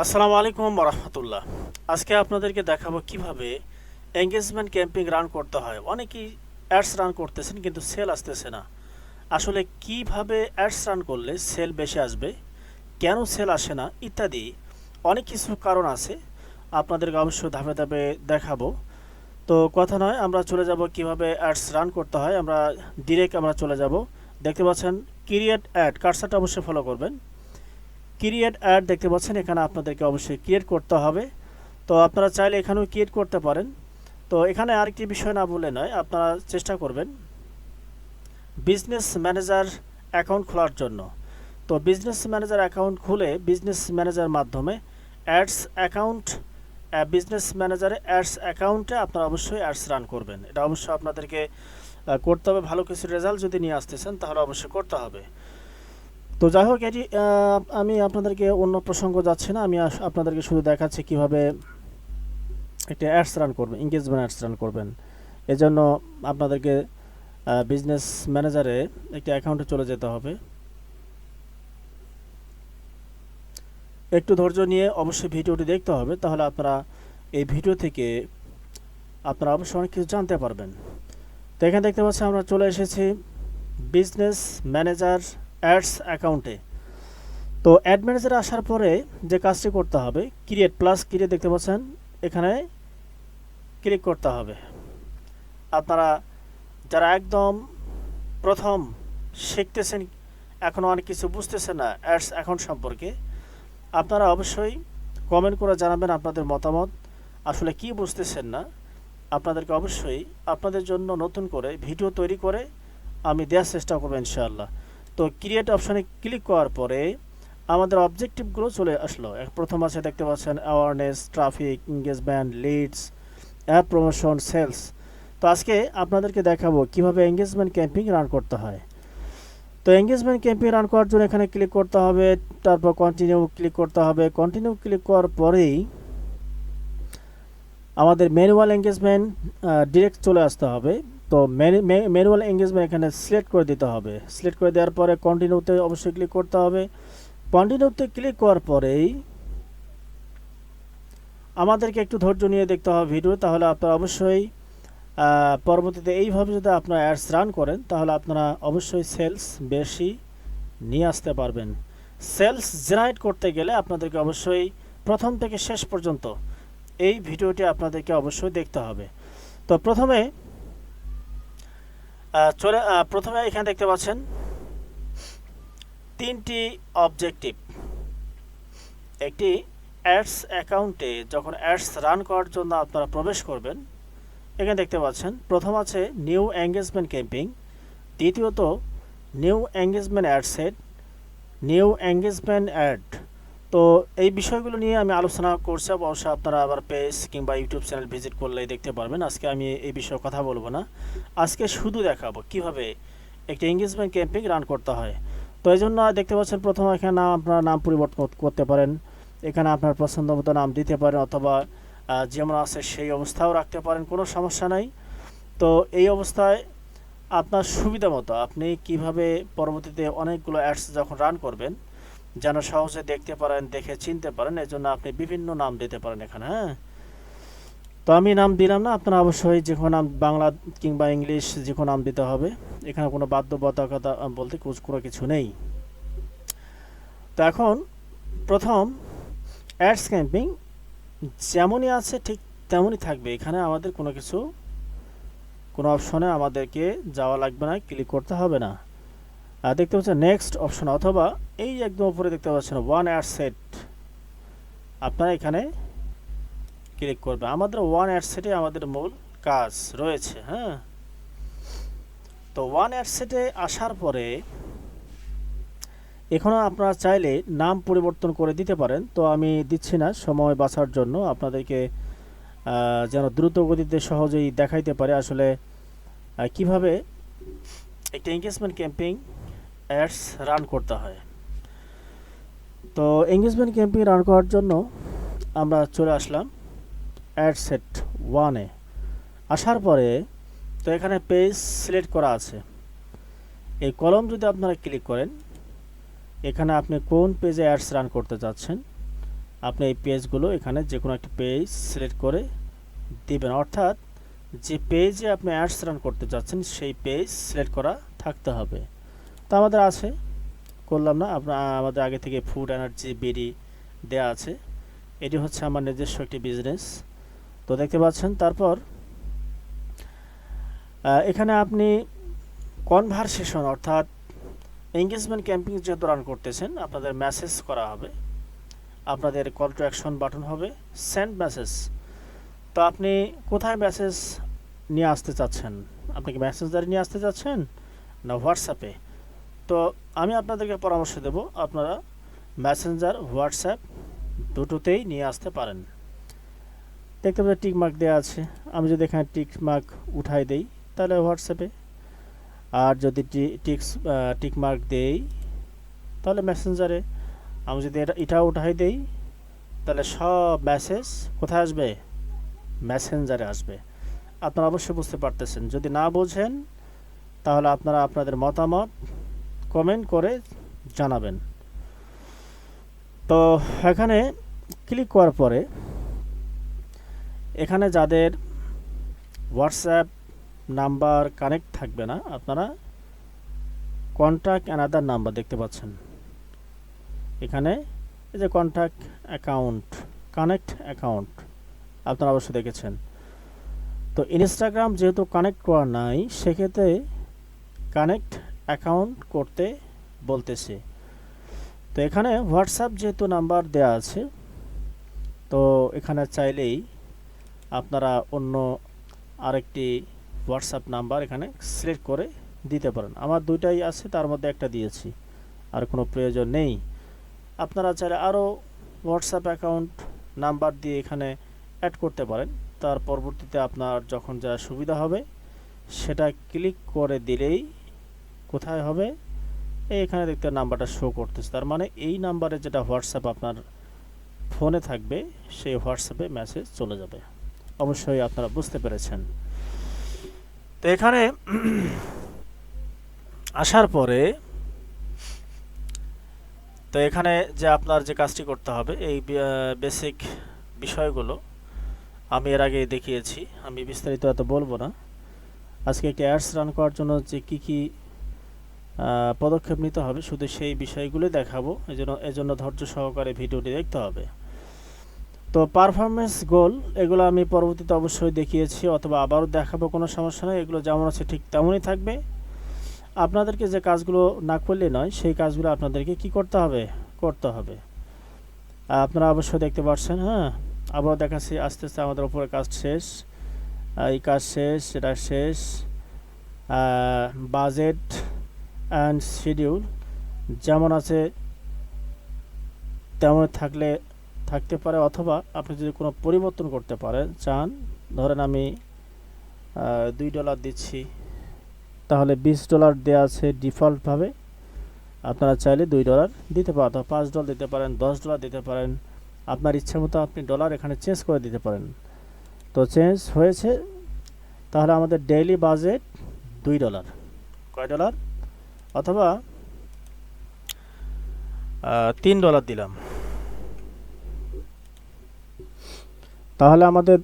আসসালামু আলাইকুম রহমতুল্লাহ। আজকে আপনাদেরকে দেখাবো কিভাবে এঙ্গেজমেন্ট ক্যাম্পিং রান করতে হয়। অনেকেই অ্যাডস রান করতেছেন কিন্তু সেল আসতেছে না। আসলে কিভাবে অ্যাডস রান করলে সেল বেশি আসবে, কেন সেল আসে না ইত্যাদি অনেক কিছু কারণ আছে। আপনাদেরকে অবশ্যই ধাপে ধাপে দেখাবো। তো কথা নয়, আমরা চলে যাব কিভাবে অ্যাডস রান করতে হয়। আমরা চলে যাব। দেখতে পাচ্ছেন ক্রিয়েট অ্যাড, কার্সারটা অবশ্যই ফলো করবেন। ক্রিয়েট অ্যাড দেখতে পাচ্ছেন, এখানে আপনাদেরকে অবশ্যই ক্রিয়েট করতে হবে। তো আপনারা চাইলে এখানেও ক্রিয়েট করতে পারেন। তো এখানে আরেকটি বিষয় না বলে নয়, আপনারা চেষ্টা করবেন বিজনেস ম্যানেজার অ্যাকাউন্ট খোলার জন্য। তো বিজনেস ম্যানেজার অ্যাকাউন্ট খুলে বিজনেস ম্যানেজার মাধ্যমে অ্যাডস অ্যাকাউন্ট বিজনেস ম্যানেজারে অ্যাডস অ্যাকাউন্টে আপনারা অবশ্যই অ্যাডস রান করবেন। এটা অবশ্যই আপনাদেরকে করতে হবে। ভালো কিছু রেজাল্ট যদি নিয়ে আসতেছেন তাহলে অবশ্যই করতে হবে। তো যাই হোক, এটি আমি আপনাদেরকে অন্য প্রসঙ্গ যাচ্ছি না, আমি আপনাদেরকে শুধু দেখাচ্ছি কিভাবে একটা অ্যাডস রান করবেন, এঙ্গেজমেন্ট অ্যাডস রান করবেন। এজন্য আপনাদেরকে বিজনেস ম্যানেজারে একটি অ্যাকাউন্টে চলে যেতে হবে। একটু ধৈর্য নিয়ে অবশ্যই ভিডিওটি দেখতে হবে, তাহলে আপনারা এই ভিডিও থেকে আপনারা অবশ্যই অনেক কিছু জানতে পারবেন। তো এখানে দেখতে পাচ্ছি আমরা চলে এসেছি বিজনেস ম্যানেজার অ্যাডস অ্যাকাউন্টে। তো অ্যাড ম্যানেজারে আসার পরে যে কাজটি করতে হবে, ক্রিয়েট প্লাস ক্রিয়েট দেখতে পাচ্ছেন, এখানে ক্লিক করতে হবে। আপনারা যারা একদম প্রথম শিখতেছেন, এখনও অনেক কিছু বুঝতেছেন না অ্যাডস অ্যাকাউন্ট সম্পর্কে, আপনারা অবশ্যই কমেন্ট করে জানাবেন আপনাদের মতামত। আসলে কি বুঝতেছেন না, আপনাদেরকে অবশ্যই আপনাদের জন্য নতুন করে ভিডিও তৈরি করে আমি দেওয়ার চেষ্টা করবো ইনশাআল্লাহ। তো ক্রিয়েট অপশানে ক্লিক করার পরে আমাদের অবজেক্টিভগুলো চলে আসলো। প্রথম আছে দেখতে পাচ্ছেন awareness, traffic, engagement, leads, app promotion, sales. তো আজকে আপনাদেরকে দেখাবো কিভাবে এঙ্গেজমেন্ট ক্যাম্পিং রান করতে হয়। তো এঙ্গেজমেন্ট ক্যাম্পিং রান করার জন্য এখানে ক্লিক করতে হবে, তারপর কন্টিনিউ ক্লিক করতে হবে। কন্টিনিউ ক্লিক করার পরেই আমাদের ম্যানুয়াল এঙ্গেজমেন্ট ডিরেক্ট চলে আসতে হবে। তো ম্যানুয়াল এঙ্গেজমেন্ট এখানে সিলেক্ট করে দিতে হবে। সিলেক্ট করে দেওয়ার পরে কন্টিনিউতে অবশ্যই ক্লিক করতে হবে। কন্টিনিউতে ক্লিক করার পরেই আমাদেরকে একটু ধৈর্য নিয়ে দেখতে হবে ভিডিও, তাহলে আপনারা অবশ্যই পরবর্তীতে এইভাবে যদি আপনারা অ্যাডস রান করেন তাহলে আপনারা অবশ্যই সেলস বেশি নিয়ে আসতে পারবেন। সেলস জেনারেট করতে গেলে আপনাদেরকে অবশ্যই প্রথম থেকে শেষ পর্যন্ত এই ভিডিওটি আপনাদেরকে অবশ্যই দেখতে হবে। তো প্রথমে এখানে দেখতে পাচ্ছেন তিনটি অবজেক্টিভ। একটি অ্যাডস অ্যাকাউন্টে যখন অ্যাডস রান করার জন্য আপনারা প্রবেশ করবেন, এখানে দেখতে পাচ্ছেন প্রথম আছে নিউ এঙ্গেজমেন্ট ক্যাম্পিং, দ্বিতীয়ত new engagement ad set, new engagement add. তো এই বিষয়গুলো নিয়ে আমি আলোচনা করছি, অবশ্যই আপনারা আবার পেজ কিংবা ইউটিউব চ্যানেল ভিজিট করলেই দেখতে পারবেন। আজকে আমি এই বিষয়ে কথা বলবো না, আজকে শুধু দেখাবো কিভাবে একটি এঙ্গেজমেন্ট ক্যাম্পিং রান করতে হয়। তো এই জন্য দেখতে পাচ্ছেন প্রথম এখানে আপনার নাম পরিবর্তন করতে পারেন, এখানে আপনার পছন্দ মতো নাম দিতে পারেন, অথবা যেমন আছে সেই অবস্থাও রাখতে পারেন, কোনো সমস্যা নাই। তো এই অবস্থায় আপনার সুবিধা মতো আপনি কিভাবে পরবর্তীতে অনেকগুলো অ্যাডস যখন রান করবেন যেন সহজে দেখতে পারেন, দেখে চিনতে পারেন, এই জন্য আপনি বিভিন্ন নাম দিতে পারেন এখানে। হ্যাঁ, তো আমি নাম দিলাম না, আপনারা অবশ্যই যে কোনো নাম, বাংলা কিংবা ইংলিশ যে কোনো নাম দিতে হবে। এখানে কোনো বাধ্যবাধকতা বলতে কোনো কিছু নেই। তো এখন প্রথম অ্যাডস ক্যাম্পিং যেমনই আছে ঠিক তেমনই থাকবে, এখানে আমাদের কোনো অপশনে আমাদেরকে যাওয়া লাগবে না, ক্লিক করতে হবে না। আর দেখতে পাচ্ছেন নেক্সট অপশন, অথবা এই একদম উপরে দেখতে পাচ্ছেন ওয়ান অ্যাড সেট, আপনারা এখানে ক্লিক করবে। আমাদের ওয়ান অ্যাড সেটে আমাদের মূল কাজ রয়েছে। হ্যাঁ, তো ওয়ান অ্যাড সেটে আসার পরে এখানে আপনারা চাইলে নাম পরিবর্তন করে দিতে পারেন। তো আমি দিচ্ছি না সময় বাঁচার জন্য, আপনাদেরকে যেন দ্রুত গতিতে সহজেই দেখাইতে পারে আসলে কিভাবে একটা এঙ্গেজমেন্ট ক্যাম্পিং অ্যাডস রান করতে হয়। তো এঙ্গেজমেন্ট ক্যাম্পিং রান করার জন্য আমরা চলে আসলাম অ্যাড সেট ওয়ানে। আসার পরে তো এখানে পেজ সিলেক্ট করা আছে, এই কলম যদি আপনারা ক্লিক করেন, এখানে আপনি কোন পেজে অ্যাডস রান করতে যাচ্ছেন আপনি এই পেজগুলো এখানে যে কোনো একটা পেজ সিলেক্ট করে দিবেন, অর্থাৎ যে পেজে আপনি অ্যাডস রান করতে যাচ্ছেন সেই পেজ সিলেক্ট করা থাকতে হবে। তো আমাদের আছে, করলাম না, আমাদের আগে থেকে ফুড এনার্জি বিডি দেয়া আছে, এটি হচ্ছে আমার নিজস্ব একটি বিজনেস। তো দেখতে পাচ্ছেন, তারপর এখানে আপনি কনভারসেশন অর্থাৎ এঙ্গেজমেন্ট ক্যাম্পিং যেহেতু রান করতেছেন, আপনাদের মেসেজ করা হবে, আপনাদের কল টু অ্যাকশন বাটন হবে সেন্ড মেসেজ। তো আপনি কোথায় মেসেজ নিয়ে আসতে চাচ্ছেন? আপনি কি মেসেঞ্জারে নিয়ে আসতে চাচ্ছেন না হোয়াটসঅ্যাপে? তো আমি আপনাদেরকে পরামর্শ দেব, আপনারা মেসেঞ্জার হোয়াটসঅ্যাপ দুটোতেই নিয়ে আসতে পারেন। দেখতে পাচ্ছি টিক মার্ক দেওয়া আছে, আমি যদি এখানে টিক মার্ক উঠাই দেই তাহলে হোয়াটসঅ্যাপে, আর যদি টিক মার্ক দেই তাহলে মেসেঞ্জারে, আমি যদি এটা উঠাই দেই তাহলে সব মেসেজ কোথায় আসবে? মেসেঞ্জারে আসবে। আপনারা অবশ্যই বুঝতে পারতেছেন। যদি না বোঝেন তাহলে আপনারা আপনাদের মতামত কমেন্ট করে জানাবেন। তো এখানে ক্লিক করার পরে এখানে যাদের হোয়াটসঅ্যাপ নাম্বার কানেক্ট থাকবে না, আপনারা কন্ট্যাক্ট অ্যানাদার নাম্বার দেখতে পাচ্ছেন এখানে, এই যে কন্ট্যাক্ট অ্যাকাউন্ট, কানেক্ট অ্যাকাউন্ট আপনারা অবশ্যই দেখেছেন। তো ইনস্টাগ্রাম যেহেতু কানেক্ট করা নাই, সেক্ষেত্রে কানেক্ট অ্যাকাউন্ট করতে বলতেছে। তো এখানে হোয়াটসঅ্যাপ যেহেতু নাম্বার দেয়া আছে, তো এখানে চাইলেই আপনারা অন্য আরেকটি হোয়াটসঅ্যাপ নাম্বার এখানে সিলেক্ট করে দিতে পারেন। আমার দুইটাই আছে, তার মধ্যে একটা দিয়েছি, আর কোনো প্রয়োজন নেই। আপনারা চাইলে আরও হোয়াটসঅ্যাপ অ্যাকাউন্ট নাম্বার দিয়ে এখানে অ্যাড করতে পারেন। তার পরবর্তীতে আপনার যখন যা সুবিধা হবে সেটা ক্লিক করে দিলেই কোথায় হবে, এখানে দেখতে নাম্বারটা শো করতেছে। তার মানে এই নাম্বারে যেটা হোয়াটসঅ্যাপ আপনার ফোনে থাকবে সেই হোয়াটসঅ্যাপে মেসেজ চলে যাবে। অবশ্যই আপনারা বুঝতে পেরেছেন। তো এখানে আসার পরে তো এখানে যে আপনার যে কাজটি করতে হবে, এই বেসিক বিষয়গুলো আমি এর আগে দেখিয়েছি, আমি বিস্তারিত এত বলবো না। আজকে একটি অ্যাডস রান করার জন্য যে কি পদক্ষেপ নিতে হবে শুধু সেই বিষয়গুলো দেখাবো, এজন্য ধৈর্য সহকারে ভিডিওটি দেখতে হবে। তো পারফরমেন্স গোল এগুলো আমি পরবর্তীতে অবশ্যই দেখিয়েছি, অথবা আবারও দেখাবো, কোনো সমস্যা নেই। এগুলো যেমন আছে ঠিক তেমনই থাকবে। আপনাদেরকে যে কাজগুলো না করলে নয়, সেই কাজগুলো আপনাদেরকে কি করতে হবে। আপনারা অবশ্যই দেখতে পাচ্ছেন। হ্যাঁ, আবারও দেখাচ্ছি, আস্তে আস্তে আমাদের উপরে কাজ শেষ, এই কাজ শেষ, এটা শেষ। বাজেট অ্যান্ড শিডিউল যেমন আছে তেমন থাকতে পারে, অথবা আপনি যদি কোনো পরিবর্তন করতে চান, ধরেন আমি $2 দিচ্ছি, তাহলে $20 দেওয়া আছে ডিফল্টভাবে। আপনারা চাইলে $2 দিতে পারেন, অথবা $5 দিতে পারেন, $10 দিতে পারেন, আপনার ইচ্ছা মতো আপনি ডলার এখানে চেঞ্জ করে দিতে পারেন। তো চেঞ্জ হয়েছে, তাহলে আমাদের ডেইলি বাজেট $2, কয় ডলার, অথবা $3 দিলাম, তাহলে আমাদের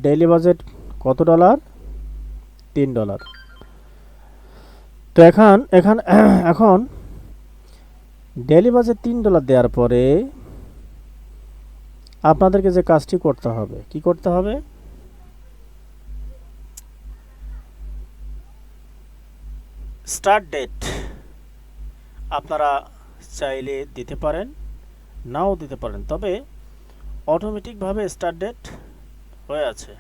ডেইলি বাজেট কত ডলার? $3। তো এখন ডেইলি বাজেট $3 দেওয়ার পরে আপনাদেরকে যে কাজটি করতে হবে, কি করতে হবে? স্টার্ট ডেট আপনারা চাইলে দিতে পারেন, নাও দিতে পারেন, তবে অটোমেটিকভাবে স্টার্ট ডেট হয়ে আছে।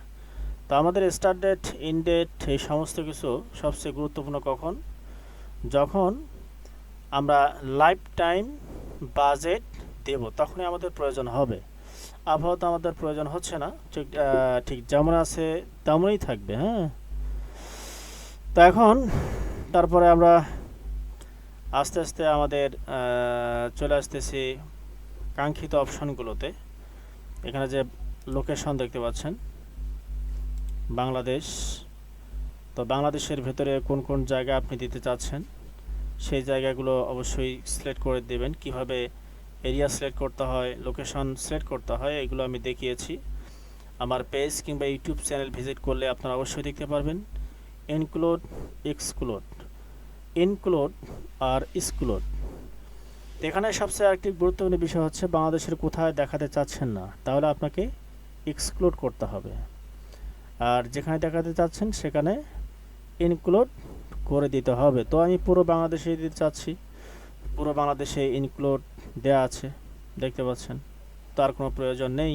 তো আমাদের স্টার্ট ডেট, ইন ডেট, এই সমস্ত কিছু সবচেয়ে গুরুত্বপূর্ণ কখন? যখন আমরা লাইফ টাইম বাজেট দেব, তখনই আমাদের প্রয়োজন হবে। আপাতত আমাদের প্রয়োজন হচ্ছে না, ঠিক যেমন আছে তেমনই থাকবে। হ্যাঁ, তো এখন তারপরে আমরা আস্তে আস্তে আমাদের চলে আসতেছি কাঙ্ক্ষিত অপশনগুলোতে। এখানে যে লোকেশন দেখতে পাচ্ছেন বাংলাদেশ, তো বাংলাদেশের ভেতরে কোন কোন জায়গা আপনি দিতে চাচ্ছেন সেই জায়গাগুলো অবশ্যই সিলেক্ট করে দেবেন। কিভাবে এরিয়া সিলেক্ট করতে হয়, লোকেশন সিলেক্ট করতে হয়, এগুলো আমি দেখিয়েছি। আমার পেজ কিংবা ইউটিউব চ্যানেল ভিজিট করলে আপনারা অবশ্যই দেখতে পারবেন। ইনক্লুড, এক্সক্লুড, ইনক্লুড আর এক্সক্লুড। এখানে সবচেয়ে একটি গুরুত্বপূর্ণ বিষয় হচ্ছে বাংলাদেশের কোথায় দেখাতে চাচ্ছেন না, তাহলে আপনাকে এক্সক্লুড করতে হবে। আর যেখানে দেখাতে চাচ্ছেন সেখানে ইনক্লুড করে দিতে হবে। তো আমি পুরো বাংলাদেশে দিতে চাচ্ছি, পুরো বাংলাদেশে ইনক্লুড দেয়া আছে, দেখতে পাচ্ছেন। তার কোনো প্রয়োজন নেই,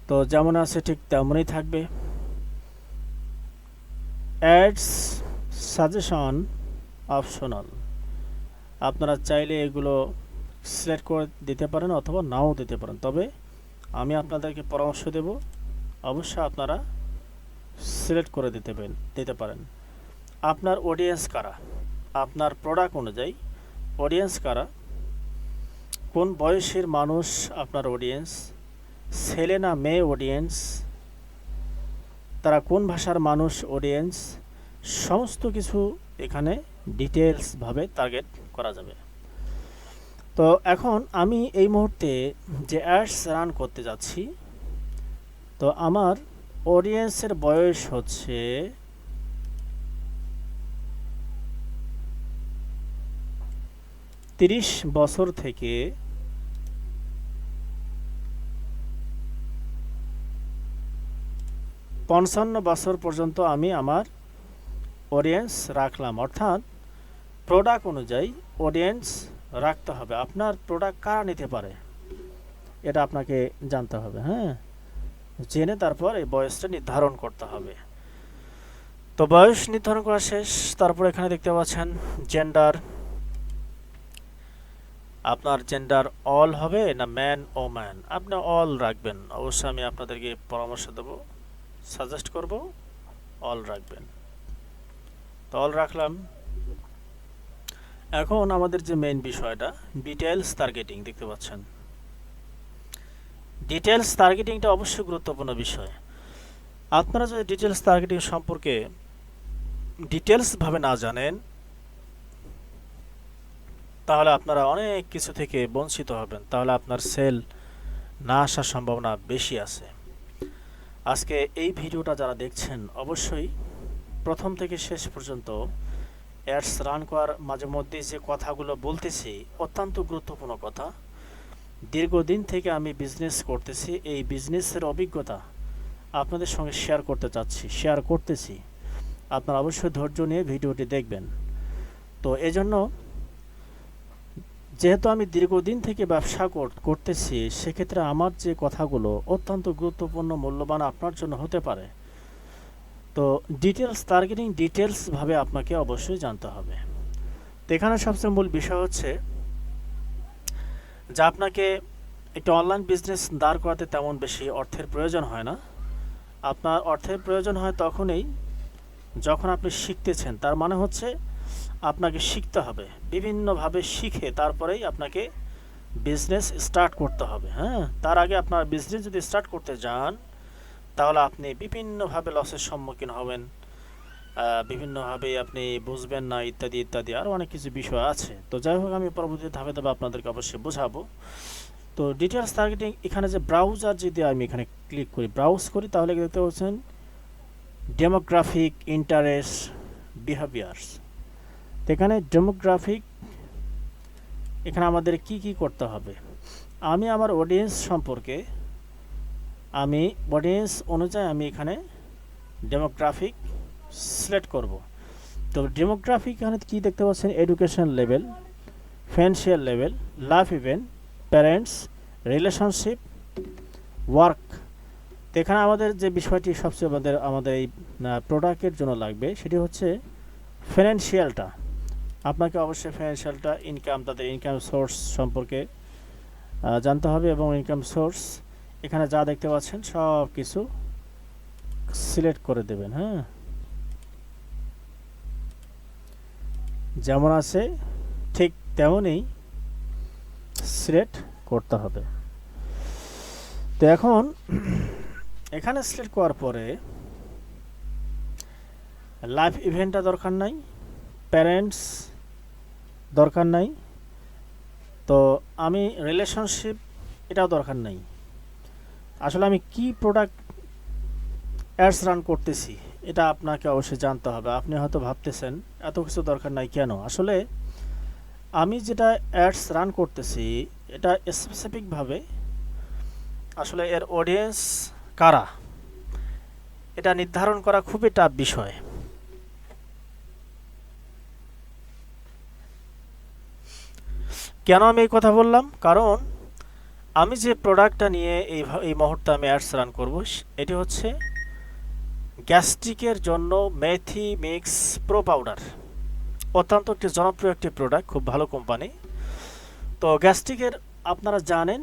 তো যেমন আছে ঠিক তেমনই থাকবে। অ্যাডস সাজেশন অপশনাল, আপনারা চাইলে এগুলো সিলেক্ট করে দিতে পারেন অথবা নাও দিতে পারেন, তবে আমি আপনাদেরকে পরামর্শ দেব অবশ্যই আপনারা সিলেক্ট করে দিতে পারেন। আপনার অডিয়েন্স কারা, আপনার প্রোডাক্ট অনুযায়ী অডিয়েন্স কারা, কোন বয়সের মানুষ আপনার অডিয়েন্স, ছেলে না মেয়ে অডিয়েন্স, তারা কোন ভাষার মানুষ অডিয়েন্স, সমস্ত কিছু এখানে ডিটেলসভাবে টার্গেট করা যাবে। তো এখন আমি এই মুহূর্তে যে অ্যাডস রান করতে যাচ্ছি, তো আমার অডিয়েন্সের বয়স হচ্ছে 30 বছর থেকে 55 বছর পর্যন্ত আমি আমার অডিয়েন্স রাখলাম। অর্থাৎ প্রোডাক্ট অনুযায়ী অডিয়েন্স রাখতে হবে। আপনার প্রোডাক্ট কারা নিতে পারে এটা আপনাকে জানতে হবে, হ্যাঁ, জেনে তারপর এই বয়সটা নির্ধারণ করতে হবে। তো বয়স নির্ধারণ করা শেষ। তারপর এখানে দেখতে পাচ্ছেন জেন্ডার, আপনার জেন্ডার অল হবে না ম্যান ও ম্যান, আপনি অল রাখবেন। অবশ্যই আমি আপনাদেরকে পরামর্শ দেব, সাজেস্ট করব অল রাখবেন। তো অল রাখলাম। এখন আমাদের যে মেইন বিষয়টা ডিটেলস টার্গেটিং, দেখতে পাচ্ছেন ডিটেলস টার্গেটিংটা অবশ্যই গুরুত্বপূর্ণ বিষয়। আপনারা যদি ডিটেলস টার্গেটিং সম্পর্কে ডিটেলসভাবে না জানেন তাহলে আপনারা অনেক কিছু থেকে বঞ্চিত হবেন, তাহলে আপনার সেল না আসার সম্ভাবনা বেশি আছে। আজকে এই ভিডিওটা যারা দেখছেন অবশ্যই প্রথম থেকে শেষ পর্যন্ত অ্যাডস রান করার মাঝে মধ্যে যে কথাগুলো বলতেছি অত্যন্ত গুরুত্বপূর্ণ কথা। দীর্ঘদিন থেকে আমি বিজনেস করতেছি, এই বিজনেসের অভিজ্ঞতা আপনাদের সঙ্গে শেয়ার করতেছি। আপনারা অবশ্যই ধৈর্য নিয়ে ভিডিওটি দেখবেন। তো এজন্য যেহেতু আমি দীর্ঘদিন থেকে ব্যবসা করতেছি, সেক্ষেত্রে আমার যে কথাগুলো অত্যন্ত গুরুত্বপূর্ণ, মূল্যবান আপনার জন্য হতে পারে। তো ডিটেলস টার্গেটিং ডিটেলসভাবে আপনাকে অবশ্যই জানতে হবে। তো এখানে সবচেয়ে মূল বিষয় হচ্ছে যে আপনাকে একটা অনলাইন বিজনেস দাঁড় করাতে তেমন বেশি অর্থের প্রয়োজন হয় না। আপনার অর্থের প্রয়োজন হয় তখনই যখন আপনি শিখতেছেন। তার মানে হচ্ছে আপনাকে শিখতে হবে, বিভিন্নভাবে শিখে তারপরেই আপনাকে বিজনেস স্টার্ট করতে হবে, হ্যাঁ। তার আগে আপনার বিজনেস যদি স্টার্ট করতে যান তাহলে আপনি বিভিন্নভাবে লসের সম্মুখীন হবেন, বিভিন্নভাবে আপনি বুঝবেন না, ইত্যাদি ইত্যাদি আরও অনেক কিছু বিষয় আছে। তো যাই হোক, আমি পরবর্তী ধাপে ধাপে আপনাদেরকে অবশ্যই বোঝাবো। তো ডিটেলস টার্গেটিং, এখানে যে ব্রাউজার যদি আমি এখানে ক্লিক করি, ব্রাউজ করি, তাহলে দেখতে পাচ্ছেন ডেমোগ্রাফিক, ইন্টারেস্ট, বিহেভিয়ার্স। তো এখানে ডেমোগ্রাফিক, এখানে আমাদের কি কি করতে হবে, আমি আমার অডিয়েন্স সম্পর্কে আমি অডিয়েন্স অনুযায়ী আমি এখানে ডেমোগ্রাফিক সিলেক্ট করব। তো ডেমোগ্রাফিক এখানে কি দেখতে পাচ্ছেন, education level, financial level, life event, parents, relationship, work. তো এখানে আমাদের যে বিষয়টি সবচেয়ে আমাদের এই প্রোডাক্টের জন্য লাগবে সেটি হচ্ছে ফাইন্যান্সিয়ালটা। আপনাকে অবশ্যই ফাইন্যান্সিয়ালটা, ইনকাম, তাদের ইনকাম সোর্স সম্পর্কে জানতে হবে, এবং ইনকাম সোর্স এখানে যা দেখতে পাচ্ছেন সব কিছু সিলেক্ট করে দেবেন, হ্যাঁ, যেমন আছে ঠিক তেমনই সিলেক্ট করতে হবে। তো এখন এখানে সিলেক্ট করার পরে লাইফ ইভেন্টটা দরকার নাই, প্যারেন্টস দরকার নাই, তো আমি রিলেশনশিপ এটাও দরকার নেই। আসলে আমি কি প্রোডাক্ট অ্যাডস রান করতেছি এটা আপনাকে অবশ্যই জানতে হবে। আপনি হয়তো ভাবতেছেন এত কিছু দরকার নাই কেন। আসলে আমি যেটা অ্যাডস রান করতেছি এটা স্পেসিফিকভাবে আসলে এর অডিয়েন্স কারা এটা নির্ধারণ করা খুবই টাফ বিষয়। কেন আমি এই কথা বললাম? কারণ আমি যে প্রোডাক্টটা নিয়ে এই মুহূর্তে আমি অ্যাডস রান করব এটি হচ্ছে গ্যাস্ট্রিকের জন্য মেথি মিক্স প্রো পাউডার। অত্যন্ত একটি জনপ্রিয় একটি প্রোডাক্ট, খুব ভালো কোম্পানি। তো গ্যাস্ট্রিকের আপনারা জানেন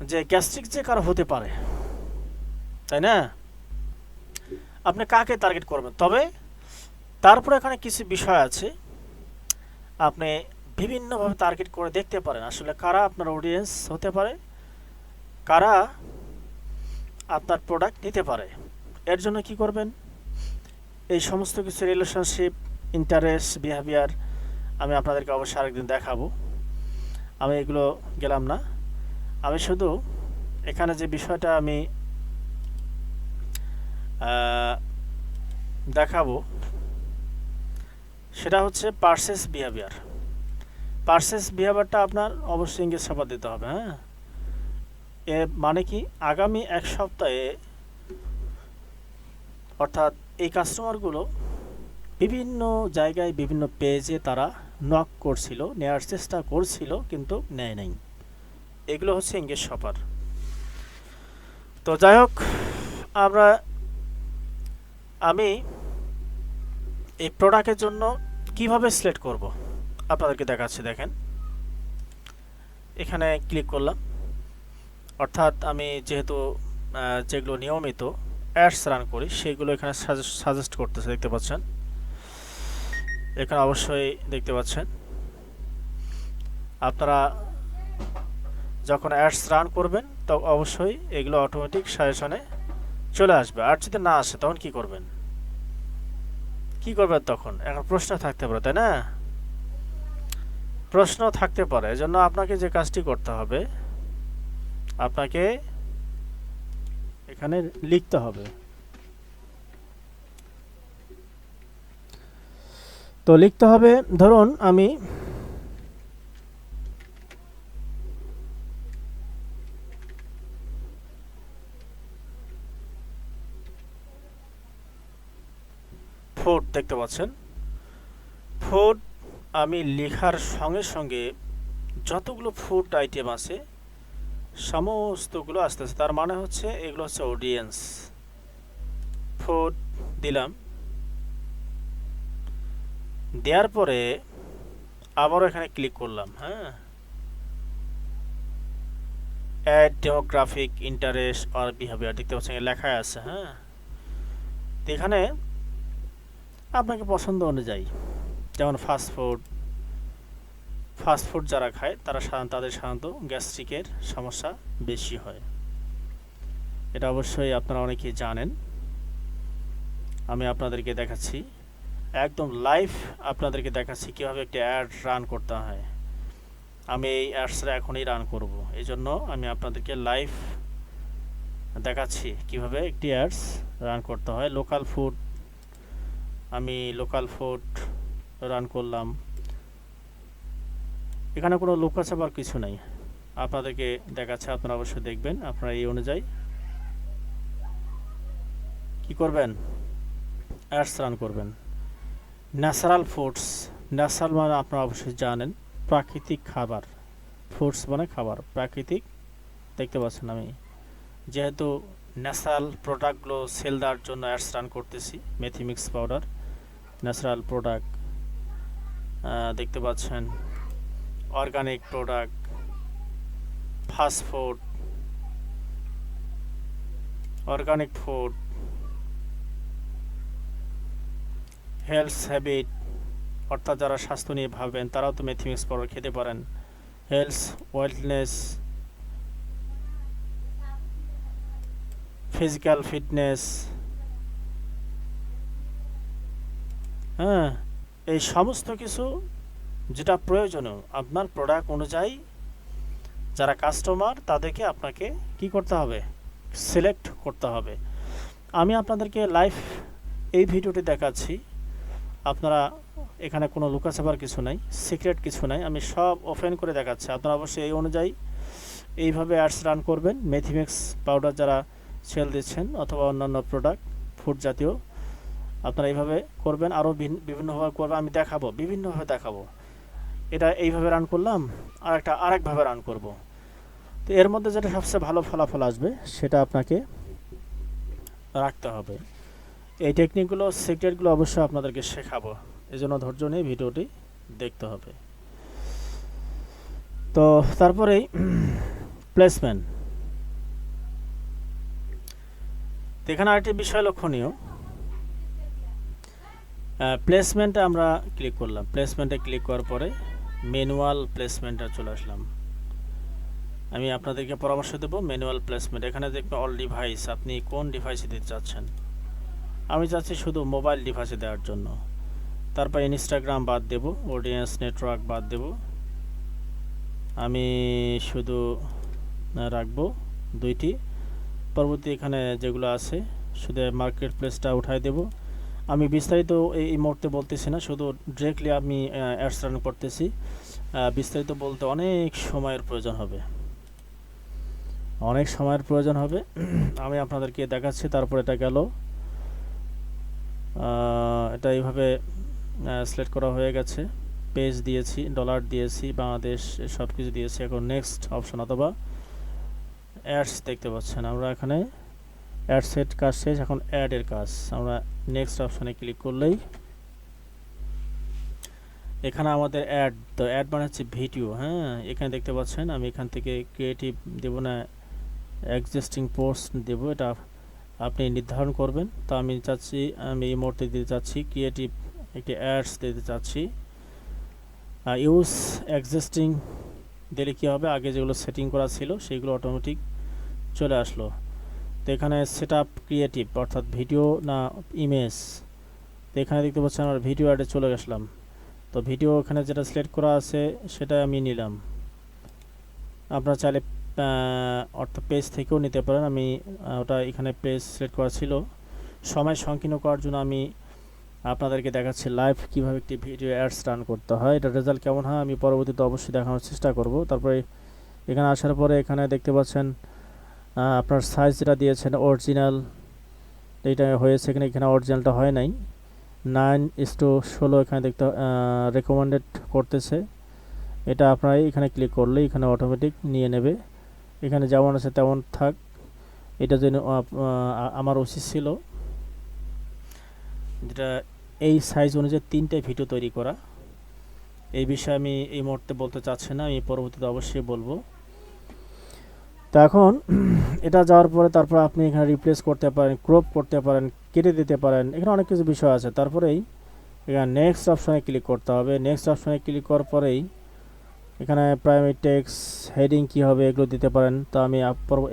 যে গ্যাস্ট্রিক যে কারো হতে পারে, তাই না? আপনি কাকে টার্গেট করবেন? তবে তারপরে এখানে কিছু বিষয় আছে, আপনি বিভিন্নভাবে টার্গেট করে দেখতে পারেন আসলে কারা আপনার অডিয়েন্স হতে পারে, কারা আপনার প্রোডাক্ট নিতে পারে। এর জন্য কি করবেন? এই সমস্ত কিছু রিলেশনশিপ, ইন্টারেস্ট, বিহেভিয়ার আমি আপনাদেরকে অবশ্যই আরেকদিন দেখাবো। আমি এগুলো গেলাম না, আমি শুধু এখানে যে বিষয়টা আমি দেখাবো সেটা হচ্ছে পারচেস বিহেভিয়ার। পারচেস বিহেভিয়ারটা আপনার অবশ্যই ইংরেজ ছাপা দিতে হবে। হ্যাঁ, এ মানে কি, আগামী এক সপ্তাহে অর্থাৎ এই কাস্টমারগুলো বিভিন্ন জায়গায় বিভিন্ন পেজে তারা নক করছিল, নেওয়ার চেষ্টা করছিল কিন্তু নেয় নাই। এগুলো হচ্ছে ইংরেজ শপার। তো যাই হোক, আমি এই প্রোডাক্টের জন্য কিভাবে সিলেক্ট করব আপনাদেরকে দেখাচ্ছি। দেখেন, এখানে ক্লিক করলাম, অর্থাৎ আমি যেহেতু যেগুলো নিয়মিত অ্যাডস রান করি সেইগুলো এখানে সাজেস্ট করতেছে, দেখতে পাচ্ছেন। এখানে অবশ্যই দেখতে পাচ্ছেন আপনারা যখন অ্যাডস রান করবেন তো অবশ্যই এগুলো অটোমেটিক সাজেশনে চলে আসবে। আর যদি না আসে তখন কি করবেন? তখন এখন প্রশ্ন থাকতে পারে, তাই না? প্রশ্ন থাকতে পারে, এজন্য আপনাকে যে কাজটি করতে হবে, আপনাকে এখানে লিখতে হবে। তো লিখতে হবে, ধরুন আমি ফুড, দেখতে পাচ্ছেন ফুড। আমি লেখার সঙ্গে সঙ্গে যতগুলো ফুড আইটেম আছে সমস্তগুলো আসতেছে, তার মানে হচ্ছে এগুলো হচ্ছে অডিয়েন্স। ফুড দিলাম, দেওয়ার পরে আবারও এখানে ক্লিক করলাম। হ্যাঁ, অ্যাড ডেমোগ্রাফিক, ইন্টারেস্ট আর বিহেভিয়ার, দেখতে পাচ্ছেন লেখা আছে। হ্যাঁ, তো এখানে আপনাকে পছন্দ অনুযায়ী, যেমন ফাস্টফুড যারা খায় তাদের সাধারণত গ্যাস্ট্রিকের সমস্যা বেশি হয়, এটা অবশ্যই আপনারা অনেকেই জানেন। আমি আপনাদেরকে দেখাচ্ছি, একদম লাইভ আপনাদেরকে দেখাচ্ছি কীভাবে একটি অ্যাড রান করতে হয়। আমি এই অ্যাডসটা এখনই রান করব, এই জন্য আমি আপনাদেরকে লাইভ দেখাচ্ছি কিভাবে একটি অ্যাডস রান করতে হয়। লোকাল ফুড, আমি লোকাল ফুড রান করলাম। এখানে কোনো লুকাছাপার কিছু নাই, আপনাদেরকে দেখাচ্ছে, আপনারা অবশ্যই দেখবেন। আপনারা এই অনুযায়ী কি করবেন? অ্যাডস রান করবেন। ন্যাচারাল ফুডস, ন্যাচারাল মানে আপনারা অবশ্যই জানেন প্রাকৃতিক খাবার, ফুডস মানে খাবার, প্রাকৃতিক। দেখতে পাচ্ছেন আমি যেহেতু ন্যাচারাল প্রোডাক্টগুলো সেল দেওয়ার জন্য অ্যাডস রান করতেছি। মেথি মিক্স পাউডার ন্যাচারাল প্রোডাক্ট, দেখতে পাচ্ছেন organic product, fast food, organic food, health habit, অর্থাৎ যারা স্বাস্থ্য নিয়ে ভাবেন তারাও তো মেথি মিক্স পাউডার খেতে পারেন। হেলথ, ওয়েলনেস, ফিজিক্যাল ফিটনেস, হ্যাঁ, এই সমস্ত কিছু যেটা প্রয়োজনীয় আপনার প্রোডাক্ট অনুযায়ী যারা কাস্টমার তাদেরকে আপনাকে কি করতে হবে, সিলেক্ট করতে হবে। আমি আপনাদেরকে লাইভ এই ভিডিওটি দেখাচ্ছি, আপনারা এখানে কোনো লুকাছাপার কিছু নাই, সিক্রেট কিছু নাই, আমি সব ওপেন করে দেখাচ্ছি। আপনারা অবশ্যই এই অনুযায়ী এইভাবে অ্যাডস রান করবেন। মেথিমিক্স পাউডার যারা সেল দিচ্ছেন অথবা অন্যান্য প্রোডাক্ট ফুড জাতীয়, আপনারা এইভাবে করবেন, আরও বিভিন্নভাবে করবেন, আমি দেখাবো, বিভিন্নভাবে দেখাবো। এটা এইভাবে রান করলাম, আরেকভাবে রান করব। তো এর মধ্যে যেটা সবচেয়ে ভালো ফলাফল আসবে সেটা আপনাকে রাখতে হবে। এই টেকনিকগুলো, সিক্রেটগুলো অবশ্যই আপনাদেরকে শেখাবো, এই জন্য ধৈর্য নিয়ে ভিডিওটি দেখতে হবে। তো তারপরেই প্লেসমেন্ট। এখানে আরেকটি বিষয় লক্ষণীয়, প্লেসমেন্টে আমরা ক্লিক করলাম। প্লেসমেন্টে ক্লিক করার পরে ম্যানুয়াল প্লেসমেন্টে চলে আসলাম। আমি আপনাদেরকে পরামর্শ দেব ম্যানুয়াল প্লেসমেন্ট। এখানে দেখবেন অল ডিভাইস, আপনি কোন ডিভাইসে দিতে চাচ্ছেন। আমি চাচ্ছি শুধু মোবাইল ডিভাইসে দেওয়ার জন্য। তারপর ইনস্টাগ্রাম বাদ দেব, অডিয়েন্স নেটওয়ার্ক বাদ দেব, আমি শুধু রাখবো 2টি। পরবর্তী এখানে যেগুলো আছে শুধু মার্কেট প্লেসটা উঠাই দেব। আমি বিস্তারিত এই মুহূর্তে বলতেছি না, শুধু ডিরেক্টলি আমি অ্যাডস রান করতেছি। বিস্তারিত বলতে অনেক সময়ের প্রয়োজন হবে, আমি আপনাদেরকে দেখাচ্ছি। তারপর এটা গেল, এটা এইভাবে সিলেক্ট করা হয়ে গেছে। পেজ দিয়েছি, ডলার দিয়েছি, বাংলাদেশ, সব কিছু দিয়েছি। এখন নেক্সট অপশন অথবা অ্যাডস দেখতে পাচ্ছেন, আমরা এখানে অ্যাড সেট কাজ শেষ, এখন অ্যাডের কাজ। আমরা নেক্সট অপশনে ক্লিক করলেই এখানে আমাদের অ্যাড, তো অ্যাড মানে হচ্ছে ভিডিও। হ্যাঁ, এখানে দেখতে পাচ্ছেন আমি এখান থেকে ক্রিয়েটিভ দেব না এক্সিস্টিং পোস্ট দেব, এটা আপনি নির্ধারণ করবেন। তো আমি চাচ্ছি, আমি এই মুহূর্তে দিতে চাচ্ছি ক্রিয়েটিভ একটি অ্যাডস দিতে চাচ্ছি। ইউজ এক্সিস্টিং দিলে কী হবে, আগে যেগুলো সেটিং করা ছিল সেইগুলো অটোমেটিক চলে আসলো। তো এখানে সেট আপ ক্রিয়েটিভ অর্থাৎ ভিডিও না ইমেজ, তো এখানে দেখতে পাচ্ছেন আমার ভিডিও অ্যাডে চলে গেছিলাম। তো ভিডিও এখানে যেটা সিলেক্ট করা আছে সেটা আমি নিলাম। আপনারা চাইলে অর্থাৎ পেজ থেকেও নিতে পারেন। আমি ওটা এখানে পেজ সিলেক্ট করা ছিল, সময় সংকীর্ণ করার জন্য আমি আপনাদেরকে দেখাচ্ছি লাইভ কীভাবে একটি ভিডিও অ্যাডস রান করতে হয়। এটা রেজাল্ট কেমন হয় আমি পরবর্তীতে অবশ্যই দেখানোর চেষ্টা করব। তারপরে এখানে আসার পরে এখানে দেখতে পাচ্ছেন আপনার সাইজ যেটা দিয়েছেন অরিজিনাল, এইটা হয়েছে, এখানে অরিজিনালটা হয় নাই। 9:16 এখানে দেখতে রেকমেন্ডেড করতেছে। এটা আপনারা এখানে ক্লিক করলে এখানে অটোমেটিক নিয়ে নেবে, এখানে যেমন আছে তেমন থাক। এটা যেন আমার উচিত ছিল যেটা এই সাইজ অনুযায়ী 3টে ভিডিও তৈরি করা। এই বিষয়ে আমি এই মুহূর্তে বলতে চাচ্ছি না, আমি পরবর্তীতে অবশ্যই বলবো। তো এখন এটা যাওয়ার পরে তারপর আপনি এখানে রিপ্লেস করতে পারেন, ক্রপ করতে পারেন, কেটে দিতে পারেন, এখানে অনেক কিছু বিষয় আছে। তারপরেই এখানে নেক্সট অপশনে ক্লিক করতে হবে। নেক্সট অপশনে ক্লিক করার পরেই এখানে প্রাইমারি টেক্সট, হেডিং কী হবে এগুলো দিতে পারেন। তো আমি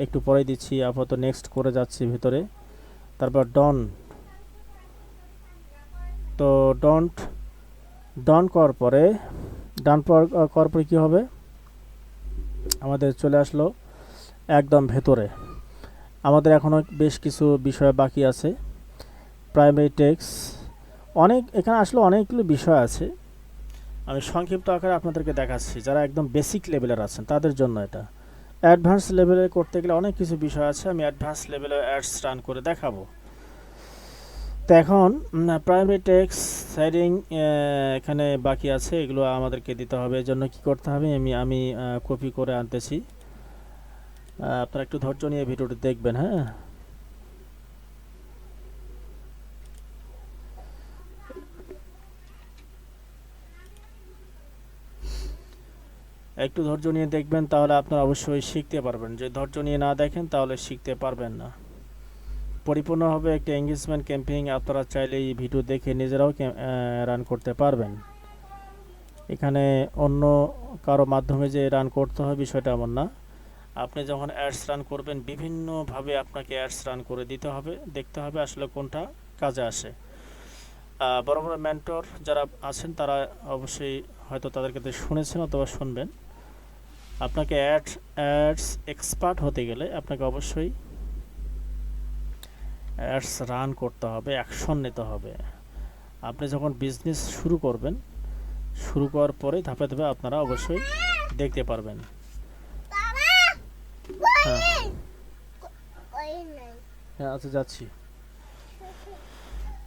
একটু পরেই দিচ্ছি, আপাতত নেক্সট করে যাচ্ছি ভিতরে। তারপর তো ডন করার পরে কী হবে, আমাদের চলে আসলো একদম ভেতরে। আমাদের এখনও বেশ কিছু বিষয় বাকি আছে। প্রাইমারি টেক্সট এখানে আসলে অনেকগুলো বিষয় আছে, আমি সংক্ষিপ্ত আকারে আপনাদেরকে দেখাচ্ছি। যারা একদম বেসিক লেভেলের আছেন তাদের জন্য এটা। অ্যাডভান্স লেভেলে করতে গেলে অনেক কিছু বিষয় আছে, আমি অ্যাডভান্স লেভেলে অ্যাডস রান করে দেখাবো। তো এখন প্রাইমারি টেক্সট হেডিং এখানে বাকি আছে, এগুলো আমাদেরকে দিতে হবে। এর জন্য কী করতে হবে আমি কপি করে আনতেছি, আপনারা একটু ধৈর্য নিয়ে ভিডিওটি দেখবেন। হ্যাঁ, একটু ধৈর্য নিয়ে দেখবেন, তাহলে আপনারা অবশ্যই শিখতে পারবেন। যদি ধৈর্য নিয়ে না দেখেন তাহলে শিখতে পারবেন না। পরিপূর্ণভাবে একটি এঙ্গেজমেন্ট ক্যাম্পেইন আপনারা চাইলে এই ভিডিও দেখে নিজেরাও রান করতে পারবেন। এখানে অন্য কারো মাধ্যমে যে রান করতে হয় বিষয়টা এমন না। আপনি যখন অ্যাডস রান করবেন বিভিন্নভাবে আপনাকে অ্যাডস রান করে দিতে হবে, দেখতে হবে আসলে কোনটা কাজে আসে। বড় বড় মেন্টর যারা আছেন তারা অবশ্যই হয়তো তাদের কাছে শুনেছেন অথবা শুনবেন। আপনাকে অ্যাডস এক্সপার্ট হতে গেলে আপনাকে অবশ্যই অ্যাডস রান করতে হবে, অ্যাকশন নিতে হবে। আপনি যখন বিজনেস শুরু করবেন, শুরু করার পরে ধাপে ধাপে আপনারা অবশ্যই দেখতে পারবেন। হ্যাঁ হ্যাঁ, আচ্ছা যাচ্ছি।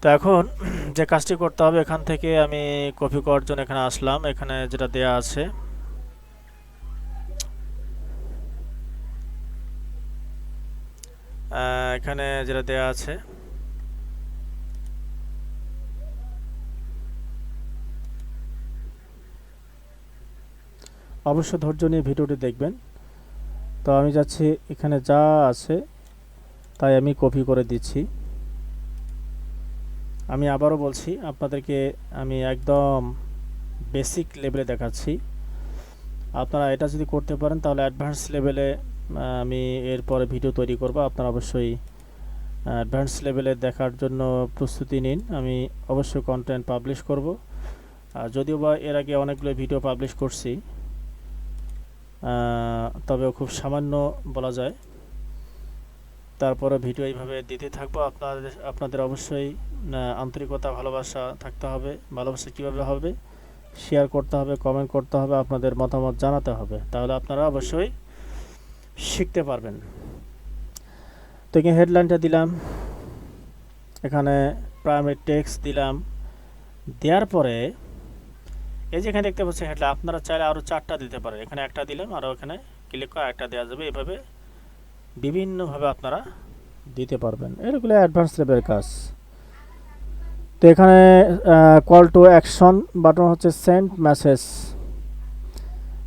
তো এখন যে কাজটি করতে হবে, এখান থেকে আমি কপি করার জন্য এখানে আসলাম। এখানে যেটা দেয়া আছে, এখানে যেটা দেয়া আছে, অবশ্যই ধৈর্য নিয়ে ভিডিওটি দেখবেন। তো আমি যাচ্ছি, এখানে যা আছে তাই আমি কপি করে দিচ্ছি। আমি আবারও বলছি আপনাদেরকে, আমি একদম বেসিক লেভেলে দেখাচ্ছি। আপনারা এটা যদি করতে পারেন তাহলে অ্যাডভান্স লেভেলে আমি এরপরে ভিডিও তৈরি করব। আপনারা অবশ্যই অ্যাডভান্স লেভেলে দেখার জন্য প্রস্তুতি নিন। আমি অবশ্যই কন্টেন্ট পাবলিশ করব। যদিও বা এর আগে অনেকগুলো ভিডিও পাবলিশ করছি, তবেও খুব সামান্য বলা যায়। তারপরে ভিডিও এইভাবে দিতে থাকবো। আপনাদের অবশ্যই আন্তরিকতা, ভালোবাসা থাকতে হবে। ভালোবাসা কীভাবে হবে? শেয়ার করতে হবে, কমেন্ট করতে হবে, আপনাদের মতামত জানাতে হবে, তাহলে আপনারা অবশ্যই শিখতে পারবেন। তো এখানে হেডলাইনটা দিলাম, এখানে প্রাইমারি টেক্সট দিলাম। দেওয়ার পরে এই যে এখানে দেখতে পাচ্ছি হেডলাইন, আপনারা চাইলে আরও 4টা দিতে পারেন। এখানে একটা দিলাম, আরও এখানে ক্লিক করে একটা দেওয়া যাবে। এভাবে বিভিন্নভাবে আপনারা দিতে পারবেন। এগুলো অ্যাডভান্স লেভেলের কাজ। তো এখানে কল টু অ্যাকশন বাটন হচ্ছে সেন্ড মেসেজ।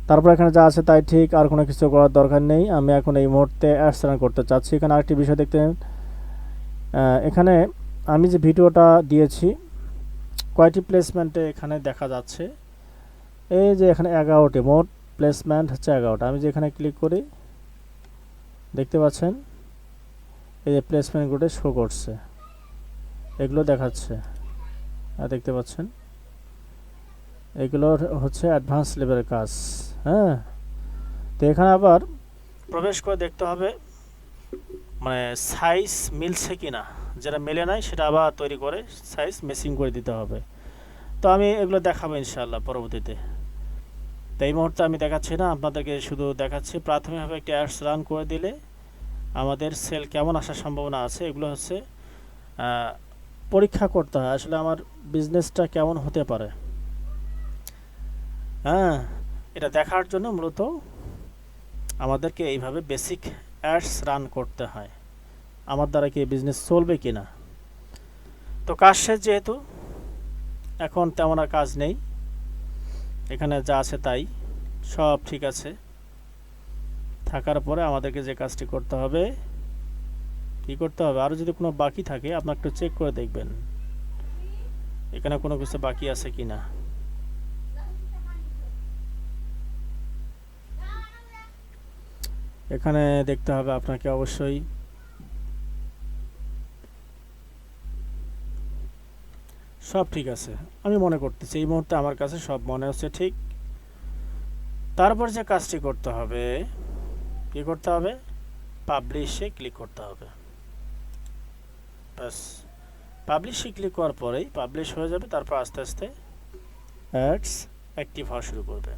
তারপর এখানে যা আছে তাই ঠিক, আর কোনো কিছু করার দরকার নেই। আমি এখন এই মুহূর্তে অ্যাডস রান করতে চাচ্ছি। এখানে আরেকটি বিষয় দেখতে, এখানে আমি যে ভিডিওটা দিয়েছি কয়টি প্লেসমেন্টে এখানে দেখা যাচ্ছে। এই যে এখানে 11টি, মোট প্লেসমেন্ট হচ্ছে 11টা। আমি যে এখানে ক্লিক করি, দেখতে পাচ্ছেন এই যে প্লেসমেন্টগুলো শো করছে, এগুলো দেখাচ্ছে, দেখতে পাচ্ছেন। এগুলো হচ্ছে অ্যাডভান্স লেভেলের কাজ। হ্যাঁ, তো এখানে আবার প্রবেশ করে দেখতে হবে মানে সাইজ মিলছে কিনা। যেটা মেলে নাই সেটা আবার তৈরি করে সাইজ ম্যাচিং করে দিতে হবে। তো আমি এগুলো দেখাবো ইনশাআল্লাহ পরবর্তীতে। তো এই মুহূর্তে আমি দেখাচ্ছি না, আপনাদেরকে শুধু দেখাচ্ছি প্রাথমিকভাবে একটি অ্যাডস রান করে দিলে আমাদের সেল কেমন আসার সম্ভাবনা আছে, এগুলো হচ্ছে পরীক্ষা করতে হয় আসলে আমার বিজনেসটা কেমন হতে পারে। হ্যাঁ, এটা দেখার জন্য মূলত আমাদেরকে এইভাবে বেসিক অ্যাডস রান করতে হয়, আমার দ্বারা কি বিজনেস চলবে কিনা। তো কাজ শেষ যেহেতু, এখন তেমন আর কাজ নেই। এখানে যা আছে তাই সব ঠিক আছে। থাকার পরে আমাদেরকে যে কাজটি করতে হবে, কি করতে হবে, আরও যদি কোনো বাকি থাকে আপনার একটু চেক করে দেখবেন এখানে কোনো কিছু বাকি আছে কিনা। এখানে দেখতে হবে আপনাকে অবশ্যই। সব ঠিক আছে আমি মনে করতেছি, এই মুহূর্তে আমার কাছে সব মনে হচ্ছে ঠিক। তারপর যে কাজটি করতে হবে, কি করতে হবে, পাবলিশে ক্লিক করতে হবে। ব্যাস, পাবলিশে ক্লিক করার পরেই পাবলিশ হয়ে যাবে। তারপর আস্তে আস্তে অ্যাডস অ্যাক্টিভ হওয়া শুরু করবে।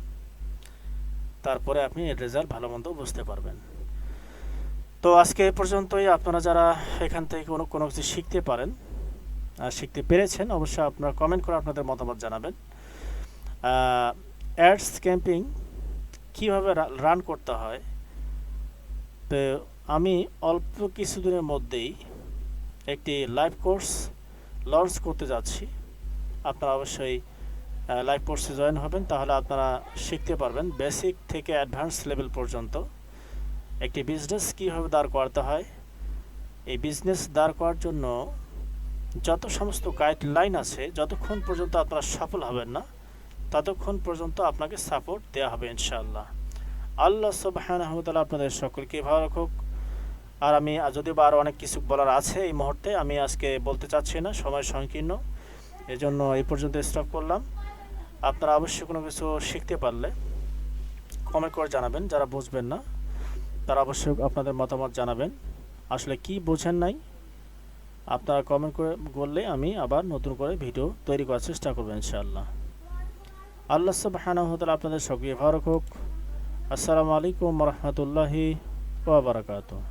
তারপরে আপনি এর রেজাল্ট ভালো মন্দ বুঝতে পারবেন। তো আজকে এ পর্যন্তই। আপনারা যারা এখান থেকে কোনো কিছু শিখতে পারেন, শিখতে পেরেছেন, অবশ্যই আপনারা কমেন্ট করে আপনাদের মতামত জানাবেন। অ্যাডস ক্যাম্পিং কীভাবে রান করতে হয়, তো আমি অল্প কিছুদিনের মধ্যেই একটি লাইভ কোর্স লঞ্চ করতে যাচ্ছি। আপনারা অবশ্যই লাইভ কোর্সে জয়েন হবেন, তাহলে আপনারা শিখতে পারবেন বেসিক থেকে অ্যাডভান্স লেভেল পর্যন্ত একটি বিজনেস কীভাবে দাঁড় করাতে হয়। এই বিজনেস দাঁড় করার জন্য যত সমস্ত গাইডলাইন আছে, যতক্ষণ পর্যন্ত আপনারা সফল হবেন না ততক্ষণ পর্যন্ত আপনাকে সাপোর্ট দেওয়া হবে ইনশাআল্লাহ। আল্লাহ সুবহানাহু ওয়া তাআলা আপনাদের সকলকে ভালো রাখুক। আর আমি যদিও বা আরও অনেক কিছু বলার আছে এই মুহূর্তে, আমি আজকে বলতে চাচ্ছি না, সময় সংকীর্ণ, এজন্য এই পর্যন্ত স্টপ করলাম। আপনারা অবশ্যই কোনো কিছু শিখতে পারলে কমেন্ট করে জানাবেন। যারা বুঝবেন না তারা অবশ্যই আপনাদের মতামত জানাবেন। আসলে কি বোঝেন নাই আপনারা কমেন্ট করে বললে আমি আবার নতুন করে ভিডিও তৈরি করার চেষ্টা করব ইনশাআল্লাহ। আল্লাহ সুবহানাহু ওয়া তাআলা আপনাদের সকলকে ভালো রাখুক। আসসালামু আলাইকুম ওয়া রাহমাতুল্লাহি ওয়া বারাকাতুহু।